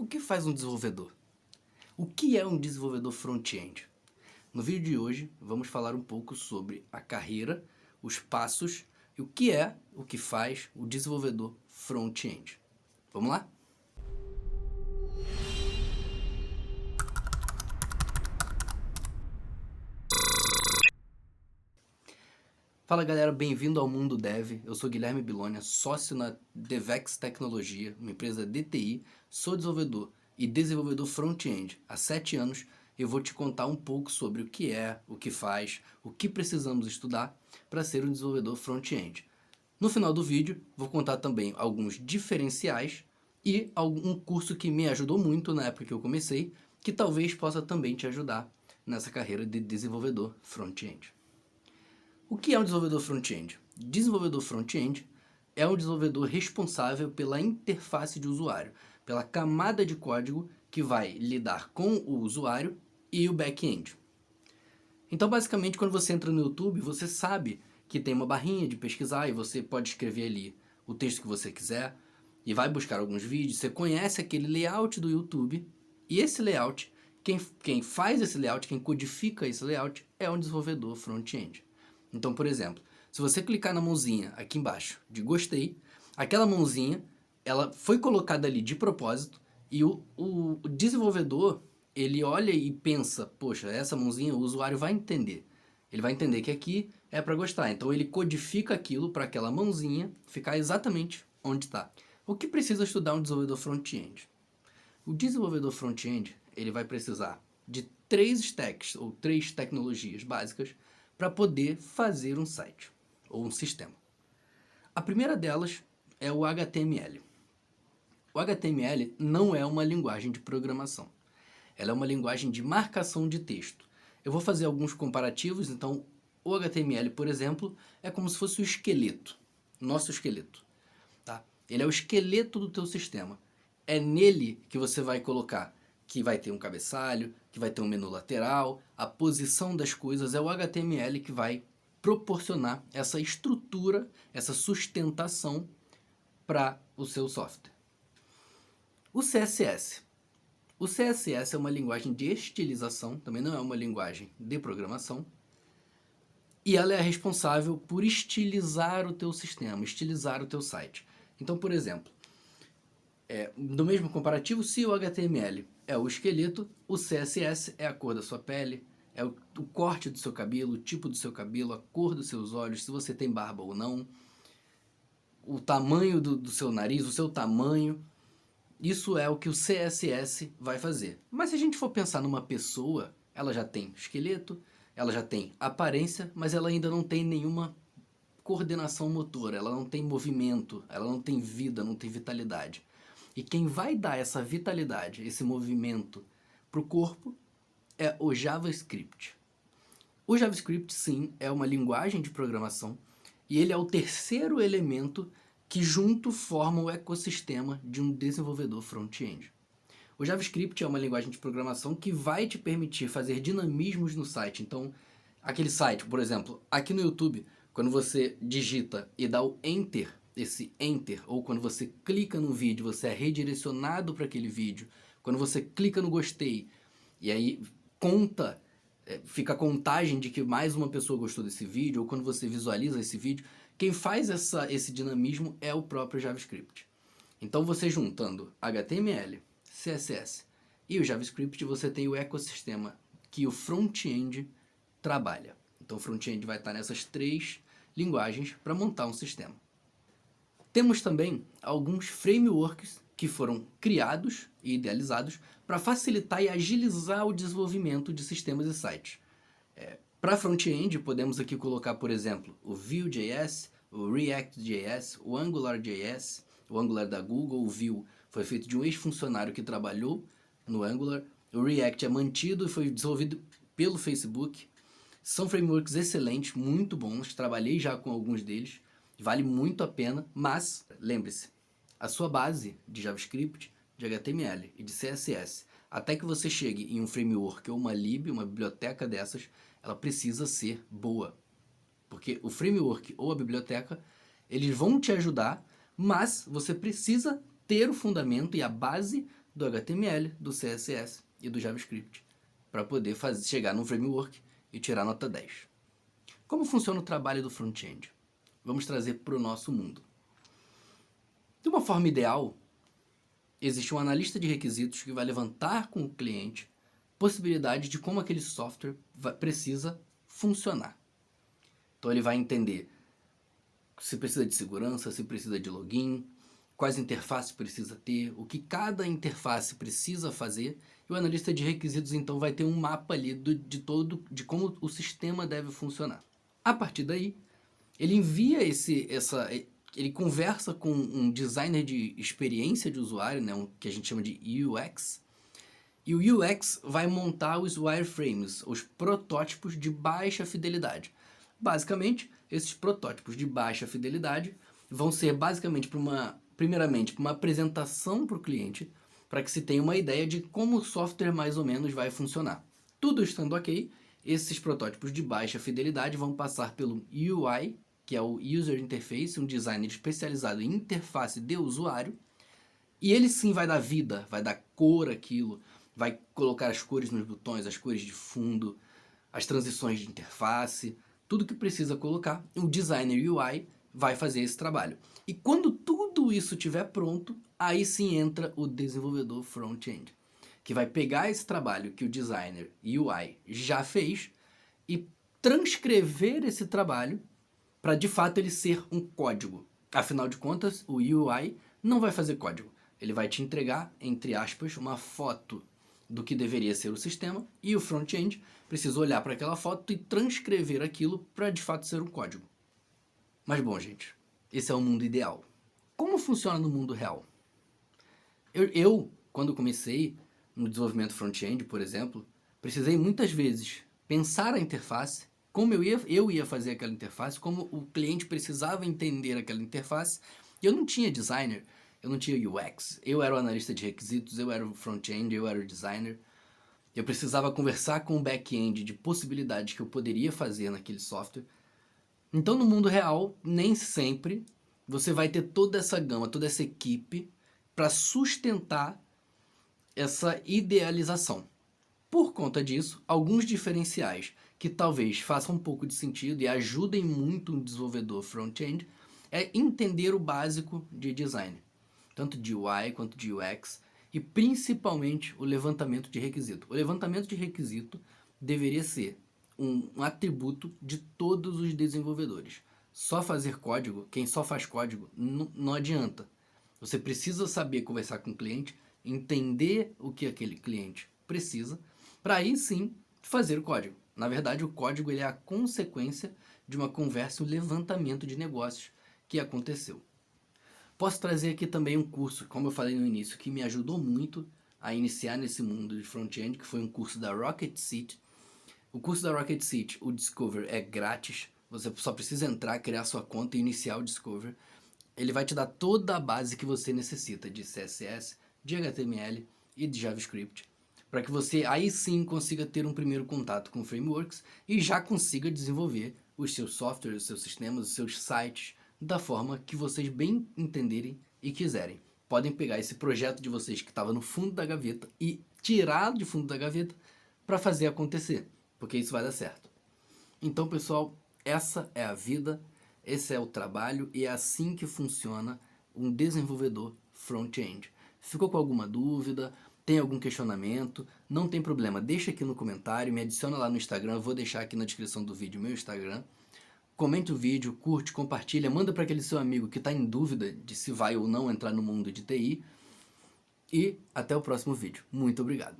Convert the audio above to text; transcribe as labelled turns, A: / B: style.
A: O que faz um desenvolvedor? O que é um desenvolvedor front-end? No vídeo de hoje, vamos falar um pouco sobre a carreira, os passos e o que faz o desenvolvedor front-end. Vamos lá? Fala galera, bem-vindo ao Mundo Dev. Eu sou Guilherme Bilônia, sócio na Devex Tecnologia, uma empresa de TI. Sou desenvolvedor e desenvolvedor front-end. Há 7 anos eu vou te contar um pouco sobre o que é, o que faz, o que precisamos estudar para ser um desenvolvedor front-end. No final do vídeo, vou contar também alguns diferenciais e um curso que me ajudou muito na época que eu comecei, que talvez possa também te ajudar nessa carreira de desenvolvedor front-end. O que é um desenvolvedor front-end? Desenvolvedor front-end é um desenvolvedor responsável pela interface de usuário, pela camada de código que vai lidar com o usuário e o back-end. Então, basicamente, quando você entra no YouTube, você sabe que tem uma barrinha de pesquisar e você pode escrever ali o texto que você quiser e vai buscar alguns vídeos. Você conhece aquele layout do YouTube e esse layout, quem faz esse layout, quem codifica esse layout é um desenvolvedor front-end. Então, por exemplo, se você clicar na mãozinha aqui embaixo de gostei, aquela mãozinha ela foi colocada ali de propósito e o desenvolvedor ele olha e pensa, poxa, essa mãozinha o usuário vai entender. Ele vai entender que aqui é para gostar. Então ele codifica aquilo para aquela mãozinha ficar exatamente onde está. O que precisa estudar um desenvolvedor front-end? O desenvolvedor front-end ele vai precisar de 3 stacks ou 3 tecnologias básicas para poder fazer um site ou um sistema. A primeira delas é o HTML. O HTML não é uma linguagem de programação. Ela é uma linguagem de marcação de texto. Eu vou fazer alguns comparativos, então o HTML, por exemplo, é como se fosse o esqueleto, nosso esqueleto. Tá? Ele é o esqueleto do teu sistema. É nele que você vai colocar que vai ter um cabeçalho, que vai ter um menu lateral, a posição das coisas, é o HTML que vai proporcionar essa estrutura, essa sustentação para o seu software. O CSS. O CSS é uma linguagem de estilização, também não é uma linguagem de programação, e ela é responsável por estilizar o teu sistema, estilizar o teu site. Então, por exemplo, no mesmo comparativo, se o HTML é o esqueleto, o CSS é a cor da sua pele, é o corte do seu cabelo, o tipo do seu cabelo, a cor dos seus olhos, se você tem barba ou não, o tamanho do seu nariz, o seu tamanho. Isso é o que o CSS vai fazer. Mas se a gente for pensar numa pessoa, ela já tem esqueleto, ela já tem aparência, mas ela ainda não tem nenhuma coordenação motora, ela não tem movimento, ela não tem vida, não tem vitalidade. E quem vai dar essa vitalidade, esse movimento para o corpo é o JavaScript. O JavaScript, sim, é uma linguagem de programação e ele é o terceiro elemento que junto forma o ecossistema de um desenvolvedor front-end. O JavaScript é uma linguagem de programação que vai te permitir fazer dinamismos no site. Então, aquele site, por exemplo, aqui no YouTube, quando você digita e dá o Enter, esse Enter, ou quando você clica no vídeo, você é redirecionado para aquele vídeo. Quando você clica no gostei, e aí fica a contagem de que mais uma pessoa gostou desse vídeo, ou quando você visualiza esse vídeo, quem faz esse dinamismo é o próprio JavaScript. Então você juntando HTML, CSS e o JavaScript, você tem o ecossistema que o front-end trabalha. Então o front-end vai estar nessas 3 linguagens para montar um sistema. Temos também alguns frameworks que foram criados e idealizados para facilitar e agilizar o desenvolvimento de sistemas e sites. Para front-end, podemos aqui colocar, por exemplo, o Vue.js, o React.js, o Angular.js, o Angular da Google, o Vue foi feito de um ex-funcionário que trabalhou no Angular, o React é mantido e foi desenvolvido pelo Facebook. São frameworks excelentes, muito bons, trabalhei já com alguns deles, vale muito a pena, mas lembre-se, a sua base de JavaScript, de HTML e de CSS, até que você chegue em um framework ou uma lib, uma biblioteca dessas, ela precisa ser boa. Porque o framework ou a biblioteca, eles vão te ajudar, mas você precisa ter o fundamento e a base do HTML, do CSS e do JavaScript, para poder chegar num framework e tirar nota 10. Como funciona o trabalho do front-end? Vamos trazer para o nosso mundo. De uma forma ideal, existe um analista de requisitos que vai levantar com o cliente possibilidade de como aquele software precisa funcionar. Então ele vai entender se precisa de segurança, se precisa de login, quais interfaces precisa ter, o que cada interface precisa fazer, e o analista de requisitos então vai ter um mapa ali de como o sistema deve funcionar. A partir daí, ele envia ele conversa com um designer de experiência de usuário, né, que a gente chama de UX, e o UX vai montar os wireframes, os protótipos de baixa fidelidade. Basicamente, esses protótipos de baixa fidelidade vão ser basicamente primeiramente para uma apresentação para o cliente, para que se tenha uma ideia de como o software mais ou menos vai funcionar. Tudo estando ok, esses protótipos de baixa fidelidade vão passar pelo UI, que é o User Interface, um designer especializado em interface de usuário, e ele sim vai dar vida, vai dar cor àquilo, vai colocar as cores nos botões, as cores de fundo, as transições de interface, tudo que precisa colocar, o designer UI vai fazer esse trabalho. E quando tudo isso estiver pronto, aí sim entra o desenvolvedor front-end, que vai pegar esse trabalho que o designer UI já fez e transcrever esse trabalho para de fato ele ser um código. Afinal de contas, o UI não vai fazer código. Ele vai te entregar, entre aspas, uma foto do que deveria ser o sistema, e o front-end precisa olhar para aquela foto e transcrever aquilo para de fato ser um código. Mas bom, gente, esse é o mundo ideal. Como funciona no mundo real? Quando comecei no desenvolvimento front-end, por exemplo, precisei muitas vezes pensar a interface, como eu ia fazer aquela interface, como o cliente precisava entender aquela interface. Eu não tinha designer, eu não tinha UX, eu era o analista de requisitos, eu era o front-end, eu era o designer. Eu precisava conversar com o back-end de possibilidades que eu poderia fazer naquele software. Então, no mundo real, nem sempre você vai ter toda essa gama, toda essa equipe para sustentar essa idealização. Por conta disso, alguns diferenciais que talvez façam um pouco de sentido e ajudem muito um desenvolvedor front-end é entender o básico de design, tanto de UI quanto de UX, e principalmente o levantamento de requisito. O levantamento de requisito deveria ser um atributo de todos os desenvolvedores. Só fazer código, quem só faz código, não adianta. Você precisa saber conversar com o cliente, entender o que aquele cliente precisa, para aí sim fazer o código. Na verdade, o código ele é a consequência de uma conversa e um levantamento de negócios que aconteceu. Posso trazer aqui também um curso, como eu falei no início, que me ajudou muito a iniciar nesse mundo de front-end, que foi um curso da Rocket Seat. O curso da Rocket Seat, o Discover, é grátis. Você só precisa entrar, criar sua conta e iniciar o Discover. Ele vai te dar toda a base que você necessita de CSS, de HTML e de JavaScript, para que você aí sim consiga ter um primeiro contato com frameworks e já consiga desenvolver os seus softwares, os seus sistemas, os seus sites da forma que vocês bem entenderem e quiserem. Podem pegar esse projeto de vocês que estava no fundo da gaveta e tirar de fundo da gaveta para fazer acontecer, porque isso vai dar certo. Então, pessoal, essa é a vida, esse é o trabalho e é assim que funciona um desenvolvedor front-end. Ficou com alguma dúvida? Tem algum questionamento? Não tem problema, deixa aqui no comentário, me adiciona lá no Instagram, eu vou deixar aqui na descrição do vídeo meu Instagram. Comente o vídeo, curte, compartilha, manda para aquele seu amigo que está em dúvida de se vai ou não entrar no mundo de TI. E até o próximo vídeo. Muito obrigado.